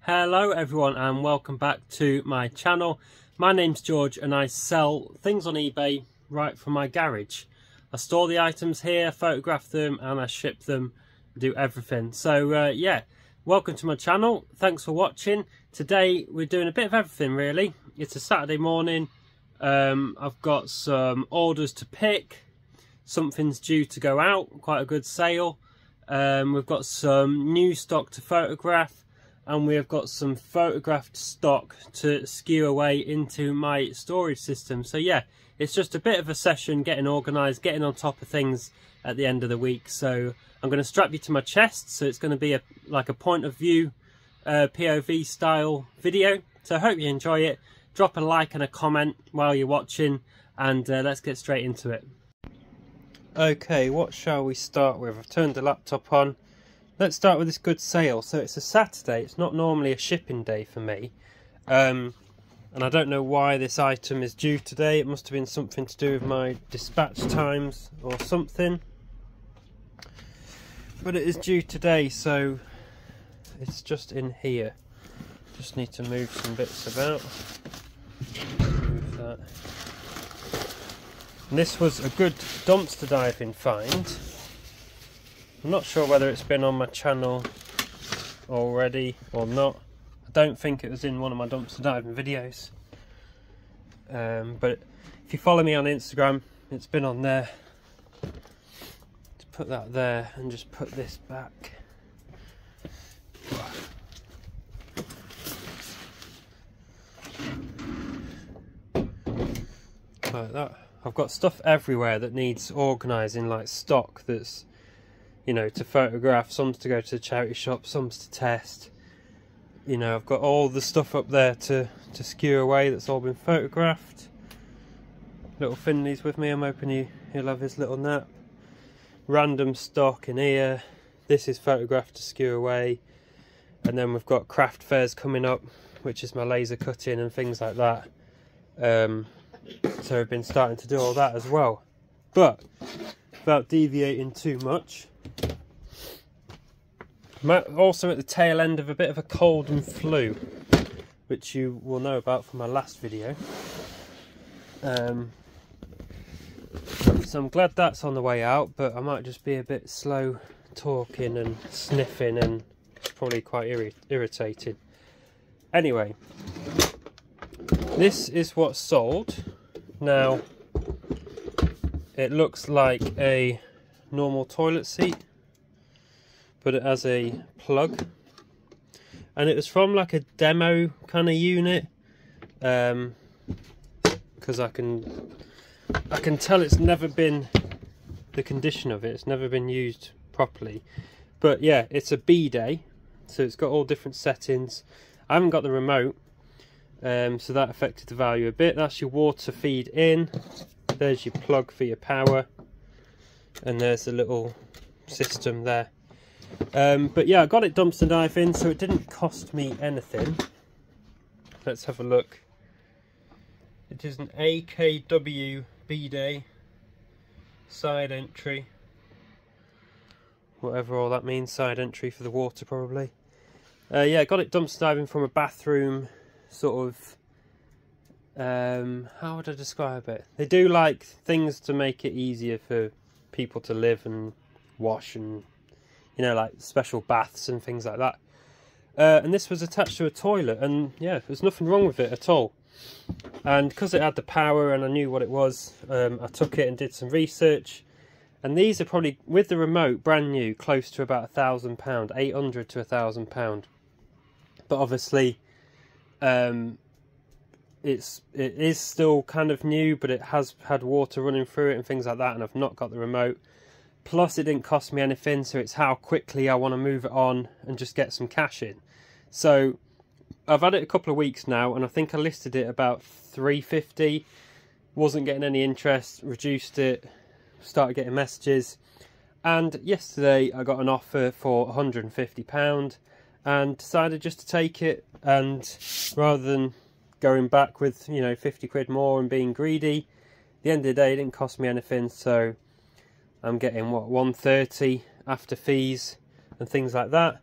Hello everyone and welcome back to my channel. My name's George and I sell things on eBay right from my garage. I store the items here, photograph them and I ship them, do everything. So yeah, welcome to my channel. Thanks for watching. Today we're doing a bit of everything really. It's a Saturday morning. I've got some orders to pick. Something's due to go out, quite a good sale. We've got some new stock to photograph. And we have got some photographed stock to skew away into my storage system. So yeah, it's just a bit of a session getting organised, getting on top of things at the end of the week. So I'm going to strap you to my chest, so it's going to be like a point of view POV style video. So I hope you enjoy it. Drop a like and a comment while you're watching, and let's get straight into it. Okay, what shall we start with? I've turned the laptop on. Let's start with this good sale. So it's a Saturday, it's not normally a shipping day for me. And I don't know why this item is due today. It must have been something to do with my dispatch times or something. But it is due today, so it's just in here. Just need to move some bits about. Move that. And this was a good dumpster diving find. I'm not sure whether it's been on my channel already or not. I don't think it was in one of my dumpster diving videos. But if you follow me on Instagram, it's been on there. To put that there and just put this back. Like that. I've got stuff everywhere that needs organising, like stock that's, you know, to photograph, some's to go to the charity shop, some's to test. You know, I've got all the stuff up there to skew away that's all been photographed. Little Finley's with me, I'm hoping he'll have his little nap. Random stock in here. This is photographed to skew away. And then we've got craft fairs coming up, which is my laser cutting and things like that. So I've been starting to do all that as well. But without deviating too much, I'm also at the tail end of a bit of a cold and flu, which you will know about from my last video. So I'm glad that's on the way out, but I might just be a bit slow talking and sniffing and probably quite irritated. Anyway, this is what's sold. Now, it looks like a normal toilet seat, but it has a plug, and it was from like a demo kind of unit, because I can tell it's never been, the condition of it's never been used properly. But yeah, it's a bidet, so it's got all different settings. I haven't got the remote, so that affected the value a bit. That's your water feed in, there's your plug for your power, and there's the little system there. But yeah, I got it dumpster diving, so it didn't cost me anything. Let's have a look. It is an AKW bidet, side entry, whatever all that means, side entry for the water probably. Yeah, I got it dumpster diving from a bathroom, sort of, how would I describe it? They do like things to make it easier for people to live and wash, and you know, like special baths and things like that. And this was attached to a toilet, and yeah, there's nothing wrong with it at all. And because it had the power and I knew what it was, I took it and did some research. And these are probably, with the remote, brand new, close to about £1,000, £800 to £1,000. But obviously, it is still kind of new, but it has had water running through it and things like that, and I've not got the remote. Plus it didn't cost me anything, so it's how quickly I want to move it on and just get some cash in. So I've had it a couple of weeks now, and I think I listed it about $350. Wasn't getting any interest, reduced it, started getting messages, and yesterday I got an offer for £150 and decided just to take it. And rather than going back with, you know, 50 quid more and being greedy, at the end of the day it didn't cost me anything, so I'm getting what, 130 after fees and things like that.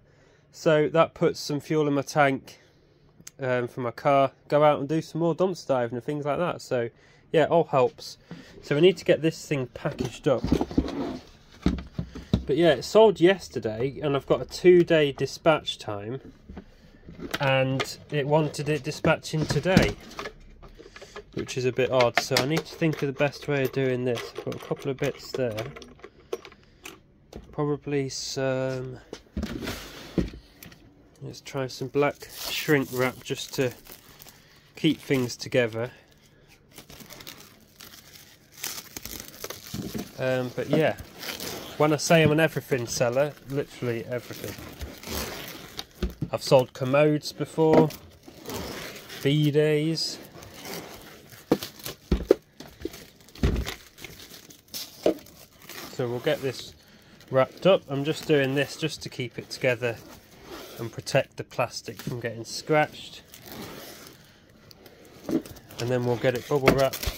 So that puts some fuel in my tank for my car, go out and do some more dumpster diving and things like that. So yeah, it all helps. So we need to get this thing packaged up. But yeah, it sold yesterday and I've got a 2-day dispatch time, and it wanted it dispatching today, which is a bit odd. So I need to think of the best way of doing this. I've got a couple of bits there. Probably some, let's try some black shrink wrap just to keep things together. But yeah, when I say I'm an everything seller, literally everything. I've sold commodes before, bidets, so we'll get this wrapped up. I'm just doing this just to keep it together and protect the plastic from getting scratched, and then we'll get it bubble wrapped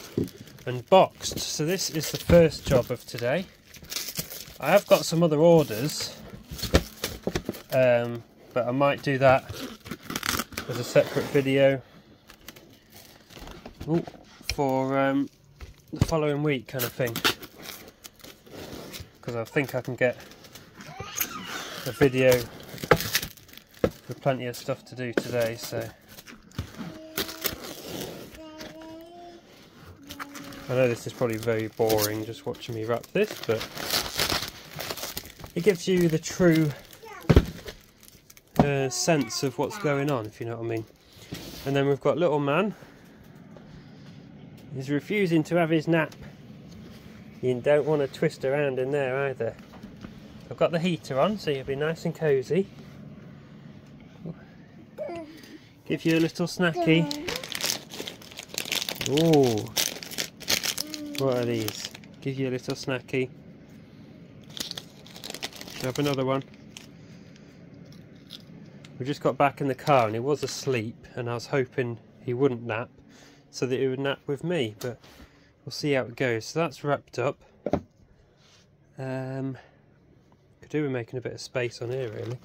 and boxed. So this is the first job of today. I have got some other orders, but I might do that as a separate video for the following week kind of thing, because I think I can get a video with plenty of stuff to do today. So I know this is probably very boring just watching me wrap this, but it gives you the true sense of what's going on, if you know what I mean. And then we've got little man. He's refusing to have his nap. You don't want to twist around in there either. I've got the heater on, so you'll be nice and cosy. Give you a little snacky. Ooh. What are these? Give you a little snacky. Have another one. We just got back in the car and he was asleep, and I was hoping he wouldn't nap so that he would nap with me, but we'll see how it goes. So that's wrapped up. Could do with making a bit of space on here really.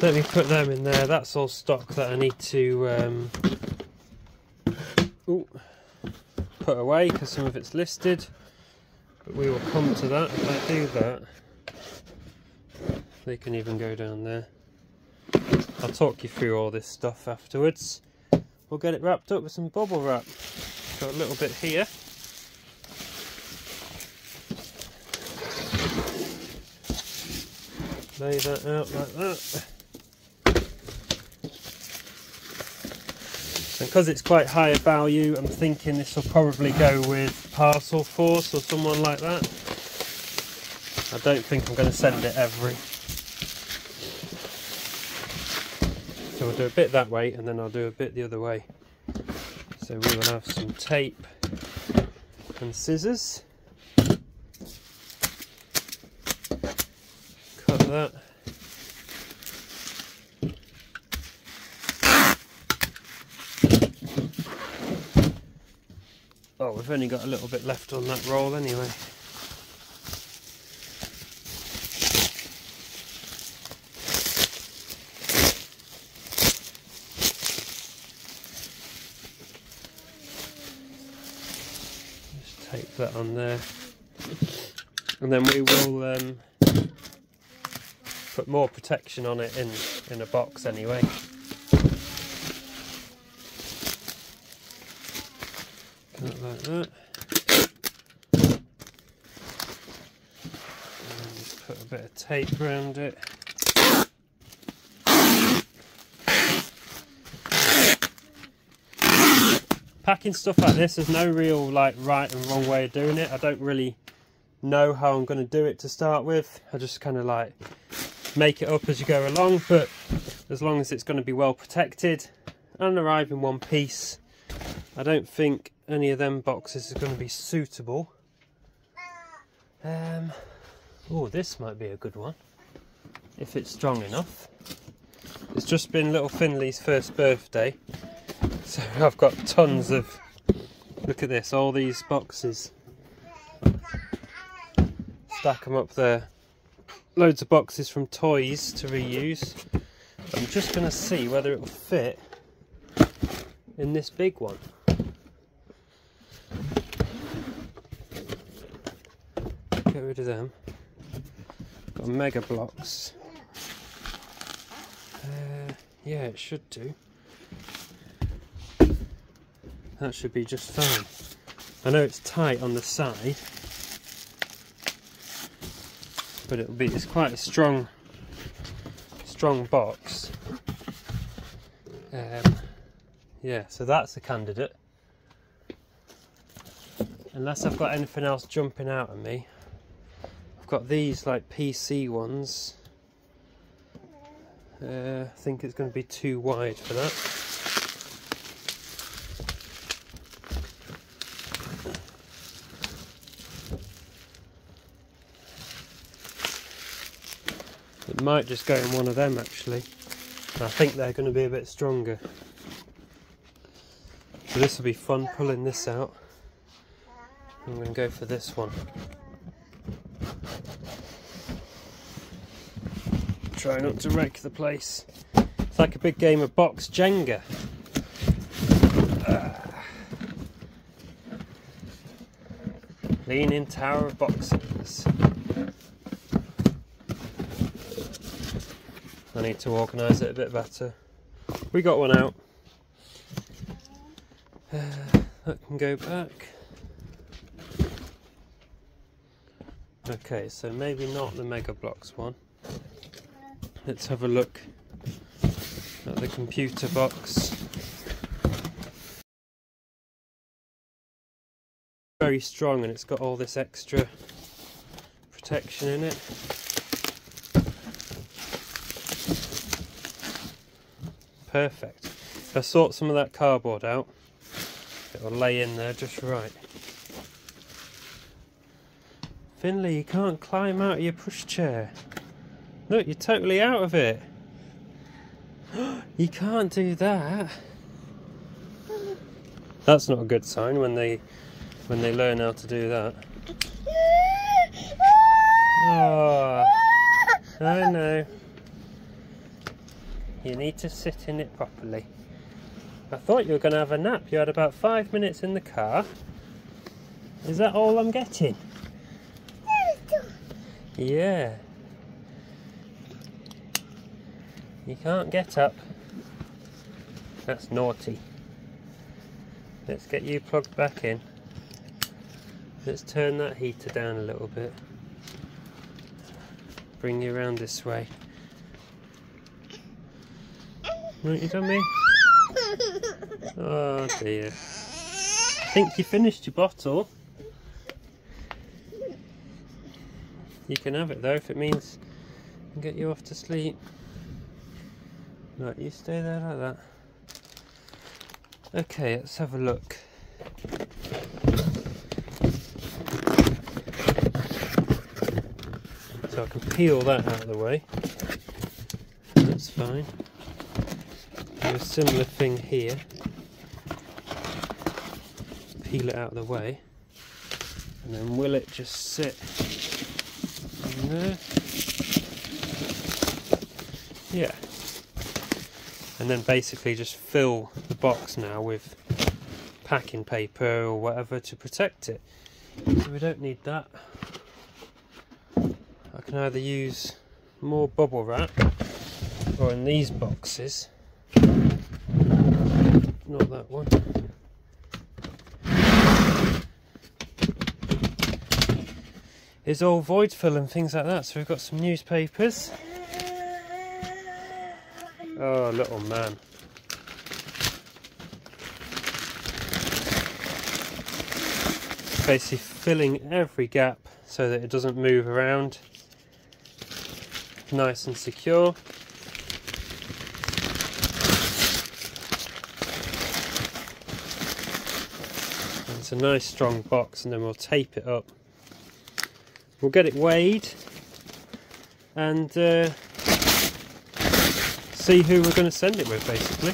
Let me put them in there. That's all stock that I need to put away because some of it's listed, but we will come to that. If I do that, they can even go down there. I'll talk you through all this stuff afterwards. We'll get it wrapped up with some bubble wrap. Got a little bit here. Lay that out like that. And because it's quite higher value, I'm thinking this will probably go with Parcel Force or someone like that. I don't think I'm going to send it every. So we'll do a bit that way and then I'll do a bit the other way. So we will have some tape and scissors. Cut that. Oh, we've only got a little bit left on that roll anyway. Just tape that on there. And then we will put more protection on it in a box anyway. Like that. And just put a bit of tape around it. Packing stuff like this, there's no real like right and wrong way of doing it. I don't really know how I'm going to do it to start with. I just kind of like make it up as you go along, but as long as it's going to be well protected and arrive in one piece, I don't think any of them boxes is going to be suitable. Oh, this might be a good one if it's strong enough. It's just been little Finley's first birthday, so I've got tons of, look at this, all these boxes. Stack them up there. loads of boxes from toys to reuse. I'm just going to see whether it will fit in this big one. Get rid of them. Got mega blocks. Yeah, it should do. That should be just fine. I know it's tight on the side, but it's quite a strong box. Yeah, so that's a candidate. Unless I've got anything else jumping out at me. I've got these like PC ones. I think it's going to be too wide for that. It might just go in one of them actually. I think they're going to be a bit stronger. So this will be fun, pulling this out. I'm going to go for this one. Try not to wreck the place. It's like a big game of box Jenga. Leaning tower of boxes. I need to organise it a bit better. We got one out. That can go back. Okay, so maybe not the Mega Blocks one. Let's have a look at the computer box. Very strong, and it's got all this extra protection in it. Perfect. If I sort some of that cardboard out, it'll lay in there just right. Finley, you can't climb out of your pushchair. Look, you're totally out of it. You can't do that. That's not a good sign when they learn how to do that. Oh, I know. You need to sit in it properly. I thought you were going to have a nap. You had about 5 minutes in the car. Is that all I'm getting? Yeah. You can't get up. That's naughty. Let's get you plugged back in. Let's turn that heater down a little bit. Bring you around this way. Right, you done me? Oh dear. I think you finished your bottle. You can have it though if it means I can get you off to sleep. Right, you stay there like that. Okay, let's have a look. So I can peel that out of the way. That's fine. Do a similar thing here. Peel it out of the way. And then will it just sit in there? Yeah. And then basically just fill the box now with packing paper or whatever to protect it. So we don't need that. I can either use more bubble wrap or in these boxes. Not that one. Is all void fill and things like that. So we've got some newspapers. Oh, little man. Basically filling every gap so that it doesn't move around. Nice and secure. And it's a nice strong box, and then we'll tape it up. We'll get it weighed and see who we're going to send it with, basically.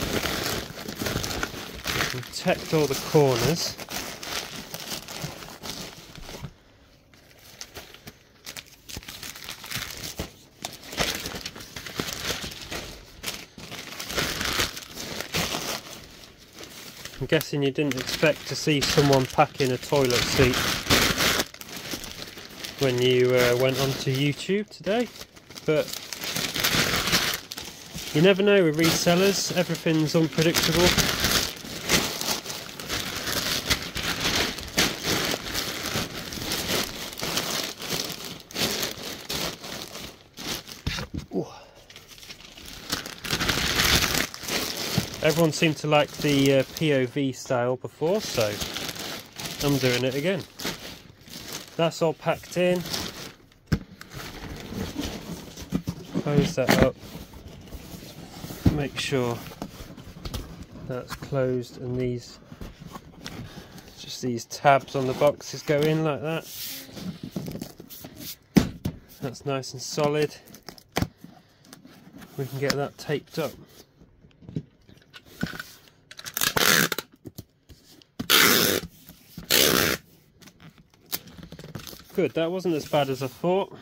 Protect all the corners. Guessing you didn't expect to see someone packing a toilet seat when you went onto YouTube today, but you never know with resellers, everything's unpredictable. Ooh. Everyone seemed to like the POV style before, so I'm doing it again. That's all packed in. Close that up. Make sure that's closed, and these tabs on the boxes go in like that. That's nice and solid. We can get that taped up. Good, that wasn't as bad as I thought.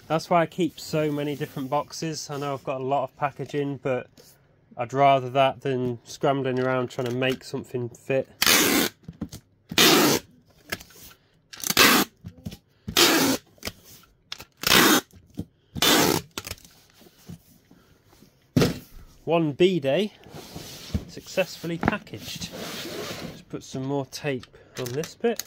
That's why I keep so many different boxes. I know I've got a lot of packaging, but I'd rather that than scrambling around trying to make something fit. One B-day successfully packaged. Just put some more tape on this bit.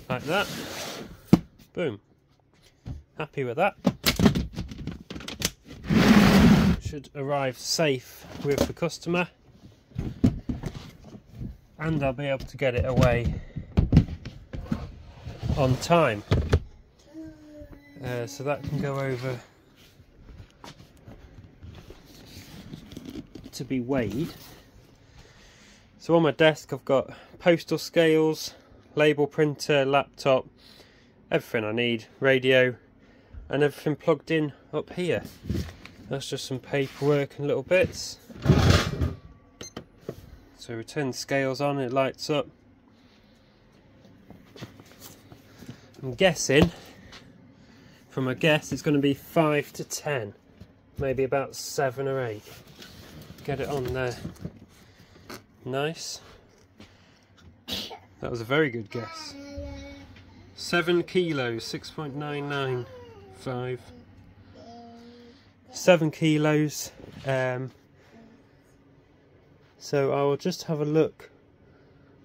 Like that. Boom. Happy with that. Should arrive safe with the customer, and I'll be able to get it away on time. So that can go over to be weighed. So on my desk I've got postal scales, label printer, laptop, everything I need, radio, and everything plugged in up here. That's just some paperwork and little bits. So we turn the scales on, it lights up. I'm guessing, from a guess, it's going to be 5 to 10, maybe about 7 or 8. Get it on there. Nice. That was a very good guess. 7 kilos, 6.995. 7 kilos. So I will just have a look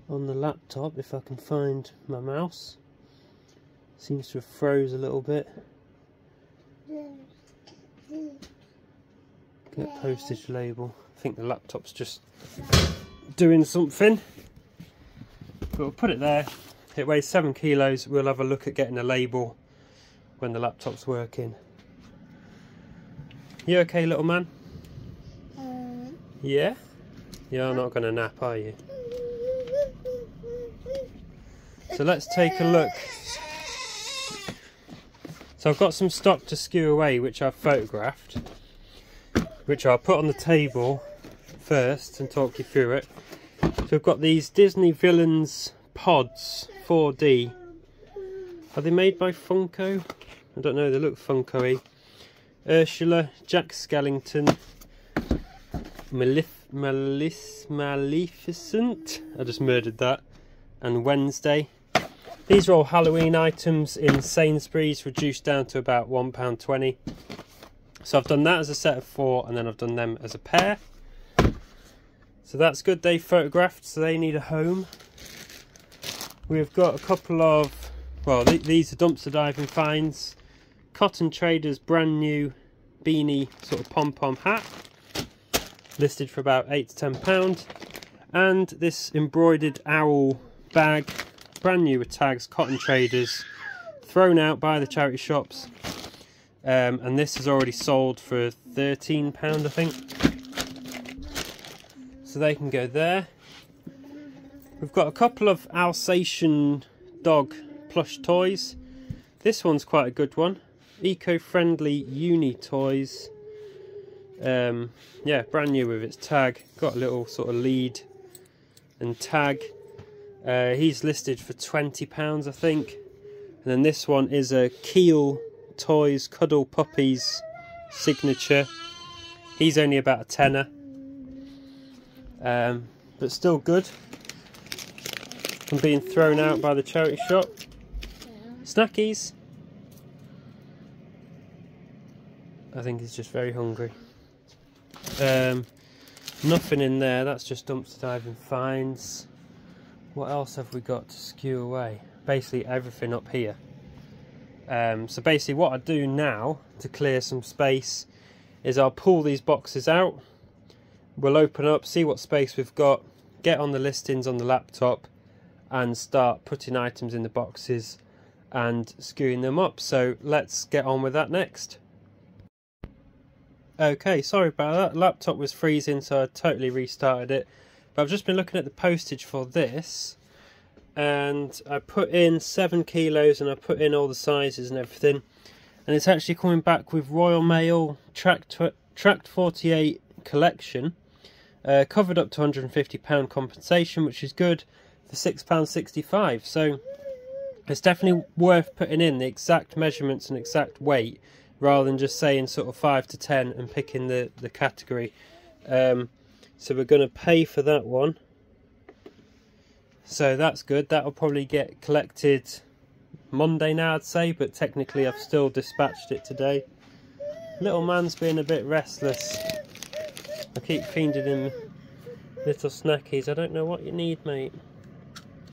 on the laptop if I can find my mouse. Seems to have froze a little bit. Get postage label. I think the laptop's just doing something. But we'll put it there. It weighs 7 kilos. We'll have a look at getting a label when the laptop's working. You okay, little man? Yeah? You're not going to nap, are you? So let's take a look. So I've got some stock to skew away, which I've photographed, which I'll put on the table first and talk you through it. So we've got these Disney Villains pods 4D. Are they made by Funko? I don't know, they look Funko-y. Ursula, Jack Skellington, Maleficent, I just murdered that, and Wednesday. These are all Halloween items in Sainsbury's, reduced down to about £1.20. So I've done that as a set of 4, and then I've done them as a pair. So that's good, they photographed, so they need a home. We've got a couple of, well, these are dumpster diving finds. Cotton Traders brand new beanie sort of pom-pom hat, listed for about £8 to £10, and this embroidered owl bag, brand new with tags, Cotton Traders, thrown out by the charity shops, and this is already sold for £13 I think, so they can go there. We've got a couple of Alsatian dog plush toys. This one's quite a good one. Eco-friendly uni toys. Yeah, brand new with its tag. Got a little sort of lead and tag. He's listed for £20, I think. And then this one is a Keel Toys Cuddle Puppies signature. He's only about a tenner, but still good from being thrown out by the charity shop. Snackies. I think he's just very hungry. Nothing in there, that's just dumpster diving finds. What else have we got to skew away? Basically everything up here. So basically what I do now to clear some space is I'll pull these boxes out, we'll open up, see what space we've got, get on the listings on the laptop and start putting items in the boxes and skewing them up. So let's get on with that next. Okay, sorry about that, laptop was freezing so I totally restarted it, but I've just been looking at the postage for this and I put in 7 kilos and I put in all the sizes and everything, and it's actually coming back with Royal Mail Tract 48 collection, covered up to £150 compensation, which is good, for £6.65. So it's definitely worth putting in the exact measurements and exact weight rather than just saying sort of 5 to 10 and picking the category. So we're going to pay for that one. So that's good. That'll probably get collected Monday now, I'd say, but technically I've still dispatched it today. Little man's being a bit restless. I keep feeding him little snackies. I don't know what you need, mate.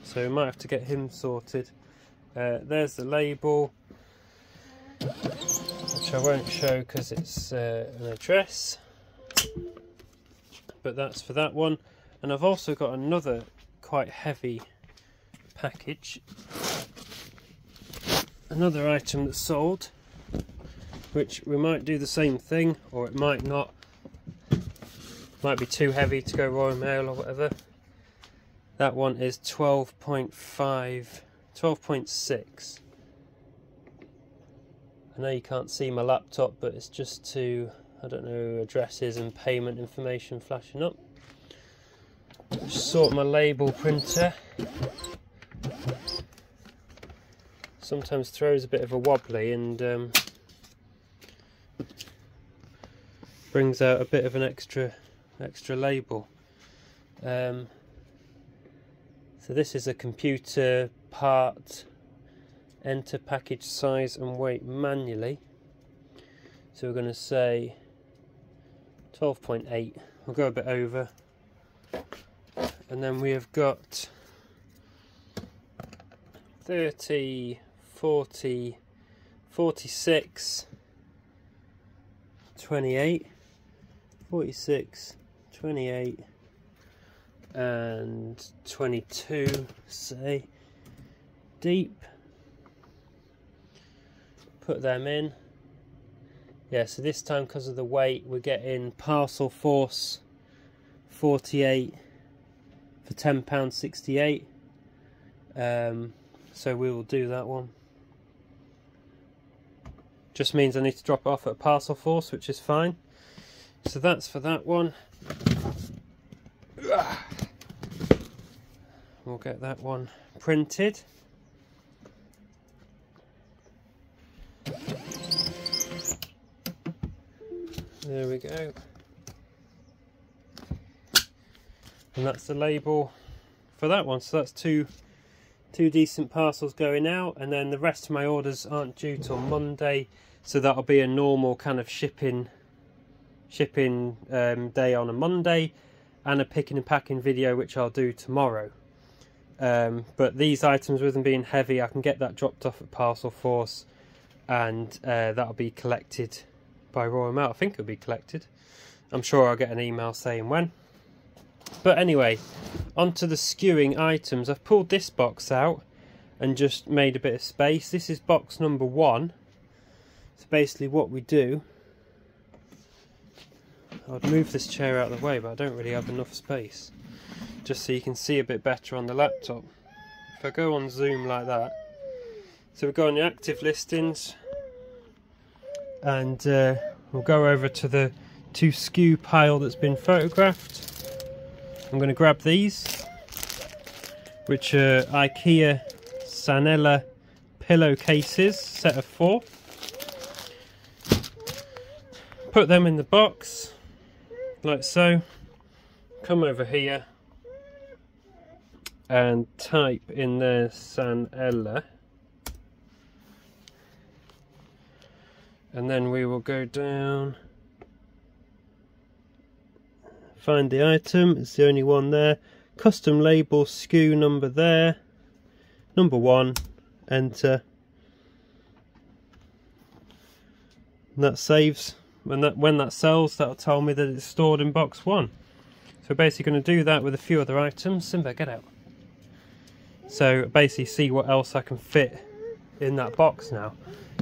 So we might have to get him sorted. There's the label, which I won't show because it's an address. But that's for that one. And I've also got another quite heavy package. Another item that's sold, which we might do the same thing, or it might not. Might be too heavy to go Royal Mail or whatever. That one is 12.6. I know you can't see my laptop, but it's just to, I don't know, addresses and payment information flashing up. Just sort my label printer. Sometimes throws a bit of a wobbly and brings out a bit of an extra label. So this is a computer part, enter package size and weight manually. So we're going to say 12.8, we'll go a bit over. And then we have got 30, 40, 46, 28, 46, 28 and 22, say, deep. Put them in. Yeah, so this time because of the weight we're getting Parcel Force 48 for £10.68. So we will do that one. Just means I need to drop it off at Parcel Force, which is fine. So that's for that one. We'll get that one printed. There we go. And that's the label for that one. So that's two decent parcels going out, and then the rest of my orders aren't due till Monday, so that'll be a normal kind of shipping day on a Monday, and a picking and packing video which I'll do tomorrow. But these items, with them being heavy, I can get that dropped off at Parcel Force, and that'll be collected by Royal Mail. I think it'll be collected. I'm sure I'll get an email saying when. But anyway, onto the skewing items. I've pulled this box out and just made a bit of space. This is box number 1. So basically what we do, I'd move this chair out of the way, but I don't really have enough space, just so you can see a bit better on the laptop. If I go on Zoom like that, so we go on the active listings, and we'll go over to the to SKU pile that's been photographed. I'm going to grab these, which are IKEA Sanella pillowcases, set of 4. Put them in the box, like so. Come over here and type in there Sanella. And then we will go down, find the item, it's the only one there, custom label SKU number there, number 1, enter, and that saves. When that sells, that'll tell me that it's stored in box 1. So we're basically going to do that with a few other items. Simba, get out. So basically see what else I can fit in that box now.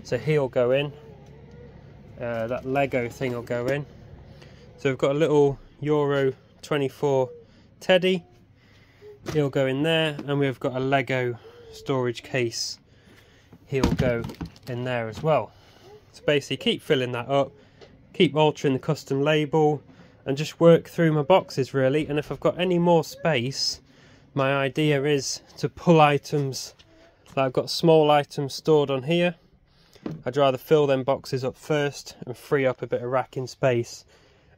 So he'll go in. That Lego thing will go in. So we've got a little Euro 24 teddy. He'll go in there, and we've got a Lego storage case. He'll go in there as well. So basically keep filling that up, keep altering the custom label, and just work through my boxes really. And if I've got any more space, my idea is to pull items. Like I've got small items stored on here. I'd rather fill them boxes up first and free up a bit of racking space.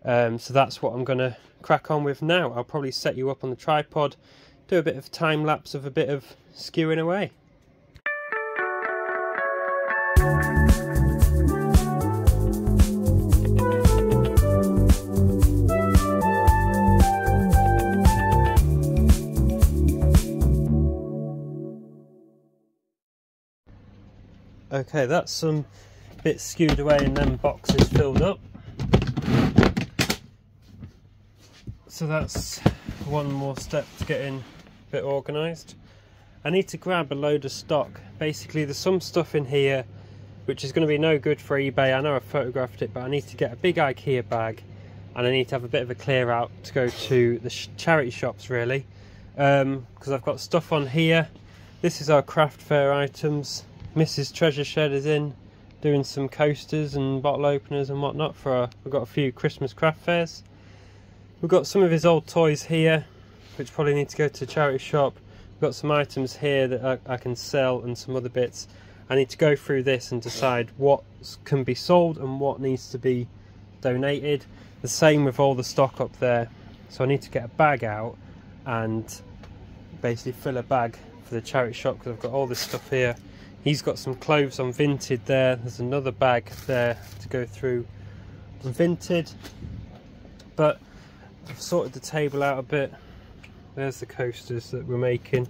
So that's what I'm going to crack on with now. I'll probably set you up on the tripod, do a bit of time lapse of a bit of skewing away. Okay, that's some bits skewed away and then boxes filled up. So that's one more step to getting a bit organised. I need to grab a load of stock. Basically there's some stuff in here which is going to be no good for eBay. I know I photographed it, but I need to get a big IKEA bag, and I need to have a bit of a clear out to go to the charity shops really, because I've got stuff on here. This is our craft fair items. Mrs. Treasure Shed is in doing some coasters and bottle openers and whatnot for we've got a few Christmas craft fairs. We've got some of his old toys here, which probably need to go to a charity shop. We've got some items here that I can sell and some other bits. I need to go through this and decide what can be sold and what needs to be donated. The same with all the stock up there. So I need to get a bag out and basically fill a bag for the charity shop, because I've got all this stuff here. He's got some clothes on Vinted there. There's another bag there to go through on Vinted. But I've sorted the table out a bit. There's the coasters that we're making.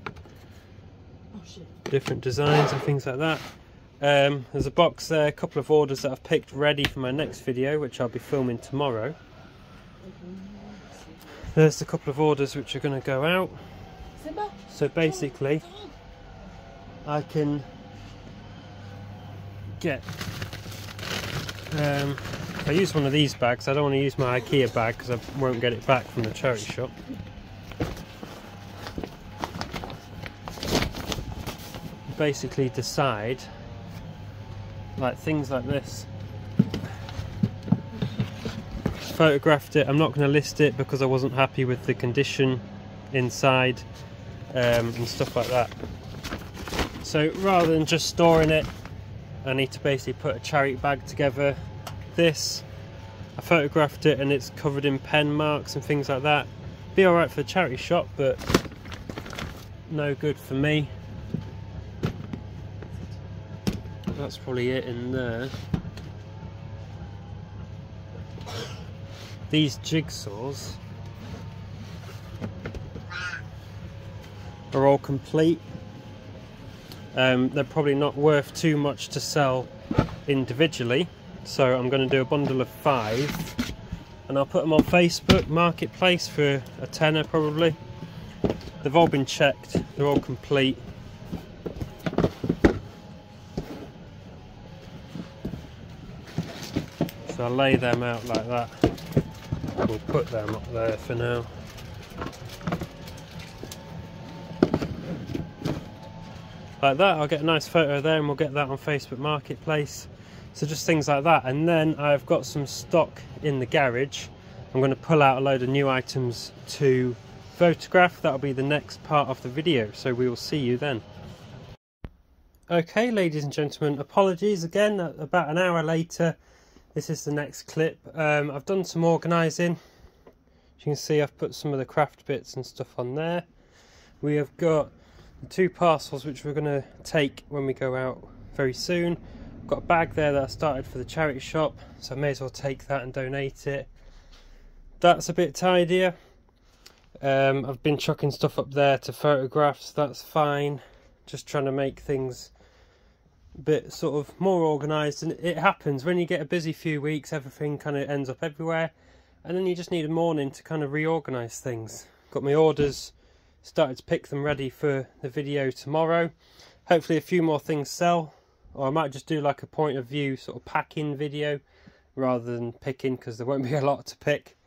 Different designs and things like that. There's a box there, a couple of orders that I've picked ready for my next video, which I'll be filming tomorrow. There's a couple of orders which are going to go out. So basically, I can get I use one of these bags. I don't want to use my IKEA bag because I won't get it back from the charity shop. Basically decide, like things like this. Photographed it. I'm not going to list it because I wasn't happy with the condition inside and stuff like that. So rather than just storing it, I need to basically put a charity bag together. This, I photographed it and it's covered in pen marks and things like that. Be alright for the charity shop, but no good for me. That's probably it in there. These jigsaws are all complete. They're probably not worth too much to sell individually, so I'm going to do a bundle of 5 and I'll put them on Facebook Marketplace for a tenner probably. They've all been checked, they're all complete. So I'll lay them out like that. We'll put them up there for now. Like that, I'll get a nice photo there and we'll get that on Facebook Marketplace. So just things like that. And then I've got some stock in the garage. I'm going to pull out a load of new items to photograph. That'll be the next part of the video, so we will see you then. Okay, ladies and gentlemen, apologies again, about an hour later. This is the next clip. I've done some organising. As you can see, I've put some of the craft bits and stuff on there. We have got the 2 parcels which we're going to take when we go out very soon. I've got a bag there that I started for the charity shop, so I may as well take that and donate it. That's a bit tidier. I've been chucking stuff up there to photograph, so that's fine. Just trying to make things a bit sort of more organised, and it happens when you get a busy few weeks, everything kind of ends up everywhere, and then you just need a morning to kind of reorganise things. Got my orders, started to pick them ready for the video tomorrow. Hopefully a few more things sell, or I might just do like a point of view sort of packing video rather than picking, because there won't be a lot to pick.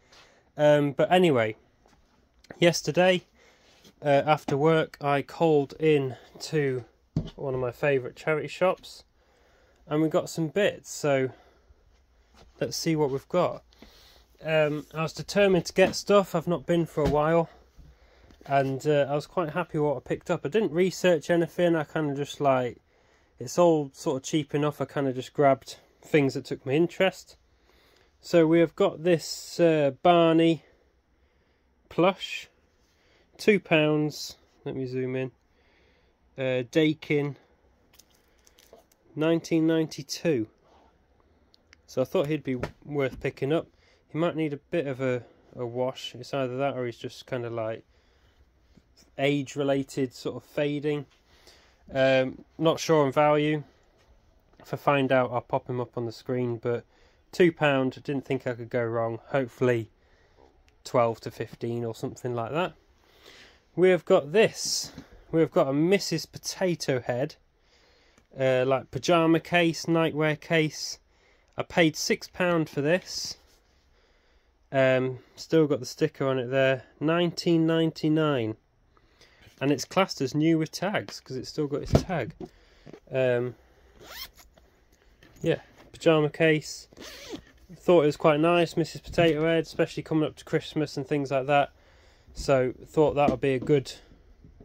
But anyway, yesterday after work I called in to one of my favourite charity shops and we got some bits, so let's see what we've got. I was determined to get stuff. I've not been for a while, and I was quite happy with what I picked up. I didn't research anything. I kind of just like, it's all sort of cheap enough. I kind of just grabbed things that took my interest. So we have got this Barney plush, £2. Let me zoom in. Dakin, 1992. So I thought he'd be worth picking up. He might need a bit of a wash. It's either that or he's just kind of like age related, sort of fading. Not sure on value. If I find out, I'll pop him up on the screen, but £2, didn't think I could go wrong. Hopefully 12 to 15 or something like that. We have got this. We have got a Mrs. Potato Head, like pyjama case, nightwear case. I paid £6 for this. Still got the sticker on it there. £19.99, and it's classed as new with tags because it's still got its tag. Yeah, pyjama case. Thought it was quite nice, Mrs. Potato Head, especially coming up to Christmas and things like that. So thought that would be a good,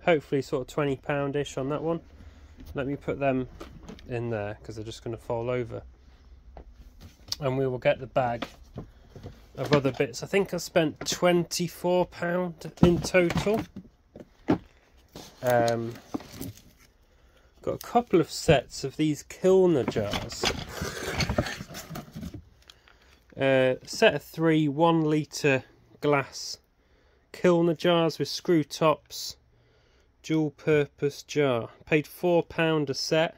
hopefully sort of £20-ish on that one. Let me put them in there because they're just going to fall over. And we will get the bag of other bits. I think I spent £24 in total. Got a couple of sets of these Kilner jars. Set of 3 1 litre glass Kilner jars with screw tops, dual purpose jar. Paid £4 a set.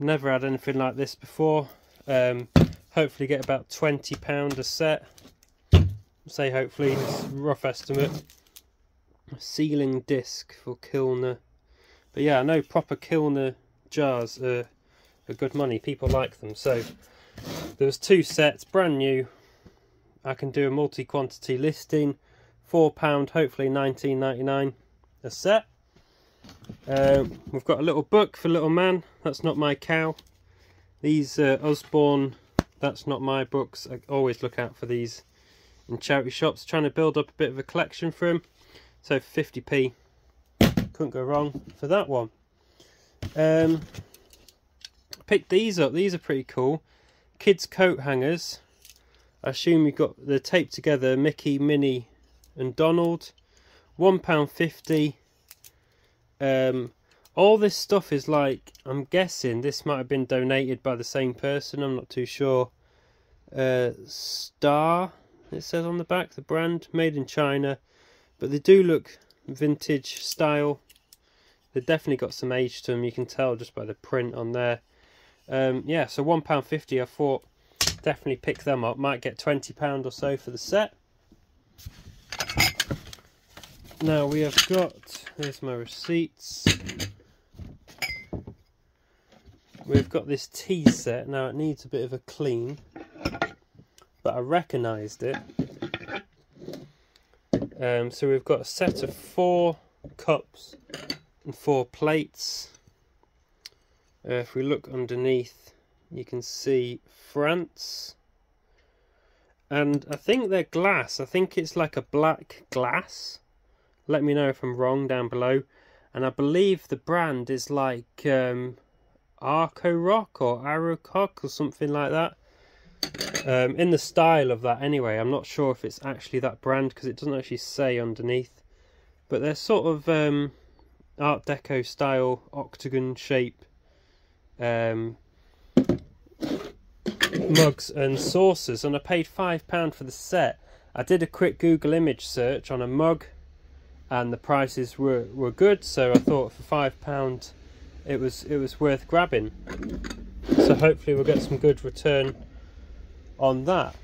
Never had anything like this before. Hopefully get about £20 a set. Say hopefully, it's a rough estimate. A sealing disc for Kilner. But yeah, I know proper Kilner jars are good money. People like them. So there was 2 sets, brand new. I can do a multi-quantity listing. £4, hopefully £19.99 a set. We've got a little book for little man. That's not my cow. These Usborne, that's not my books. I always look out for these in charity shops. Trying to build up a bit of a collection for him. So 50p. Couldn't go wrong for that one. Picked these up. These are pretty cool. Kids coat hangers. I assume you've got the taped together Mickey, Minnie and Donald. £1.50. All this stuff is like, I'm guessing this might have been donated by the same person, I'm not too sure. Star, it says on the back, the brand, made in China, but they do look vintage style. They've definitely got some age to them, you can tell just by the print on there. Yeah, so £1.50, I thought definitely pick them up. Might get £20 or so for the set. Now we have got, there's my receipts. We've got this tea set. Now it needs a bit of a clean, but I recognised it. So we've got a set of 4 cups and 4 plates. If we look underneath, You can see France. And I think they're glass. I think it's like a black glass. Let me know if I'm wrong down below. And I believe the brand is like Arco Rock or Aerocock or something like that. In the style of that anyway. I'm not sure if it's actually that brand because it doesn't actually say underneath. But they're sort of Art Deco style octagon shape mugs and saucers, and I paid £5 for the set. I did a quick Google image search on a mug and the prices were good, so I thought for £5 it was worth grabbing. So hopefully we'll get some good return on that.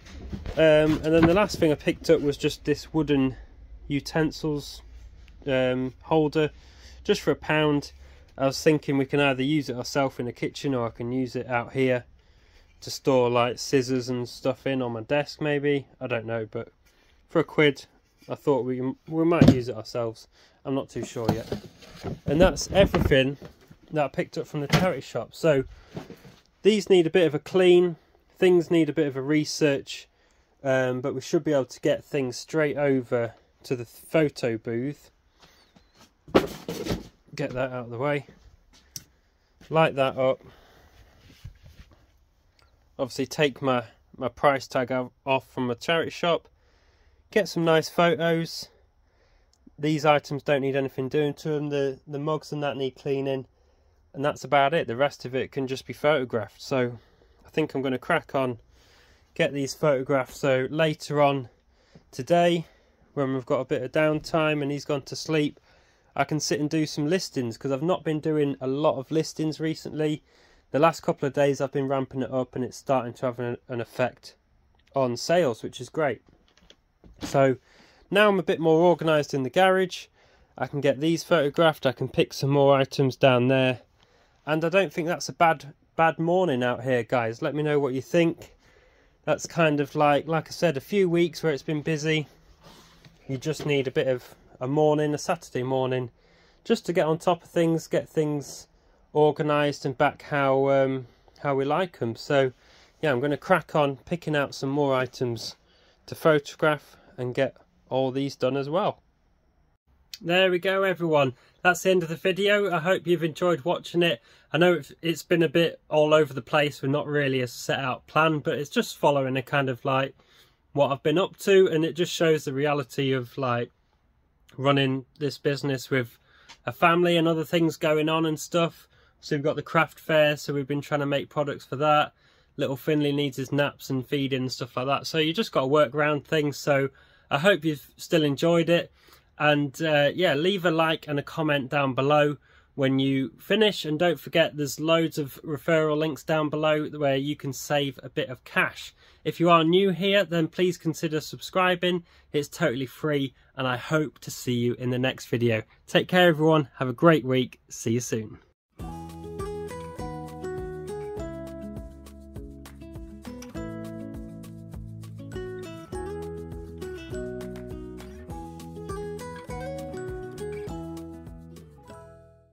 And then the last thing I picked up was just this wooden utensils holder, just for £1. I was thinking we can either use it ourselves in the kitchen or I can use it out here to store like scissors and stuff in on my desk maybe. I don't know, but for £1 I thought we might use it ourselves. I'm not too sure yet. And that's everything that I picked up from the charity shop. So these need a bit of a clean, things need a bit of a research, but we should be able to get things straight over to the photo booth. Get that out of the way, light that up, obviously take my price tag off from a charity shop, get some nice photos. These items don't need anything doing to them, the mugs and that need cleaning, and that's about it. The rest of it can just be photographed. So I think I'm going to crack on, get these photographed, so later on today when we've got a bit of downtime and he's gone to sleep, I can sit and do some listings, because I've not been doing a lot of listings recently. The last couple of days I've been ramping it up and it's starting to have an effect on sales, which is great. So now I'm a bit more organised in the garage. I can get these photographed, I can pick some more items down there. And I don't think that's a bad morning out here, guys. Let me know what you think. That's kind of like I said, a few weeks where it's been busy. You just need a bit of a morning, a Saturday morning, just to get on top of things, get things organised and back how we like them. So yeah, I'm going to crack on picking out some more items to photograph and get all these done as well. There we go, everyone. That's the end of the video. I hope you've enjoyed watching it. I know it's been a bit all over the place. We're not really a set out plan, but it's just following a kind of like what I've been up to, and it just shows the reality of like running this business with a family and other things going on and stuff. So we've got the craft fair, so we've been trying to make products for that. Little Finley needs his naps and feeding and stuff like that, so you just got to work around things. So I hope you've still enjoyed it, and yeah, leave a like and a comment down below when you finish, and don't forget there's loads of referral links down below where you can save a bit of cash. If you are new here, then please consider subscribing. It's totally free, and I hope to see you in the next video. Take care, everyone. Have a great week. See you soon.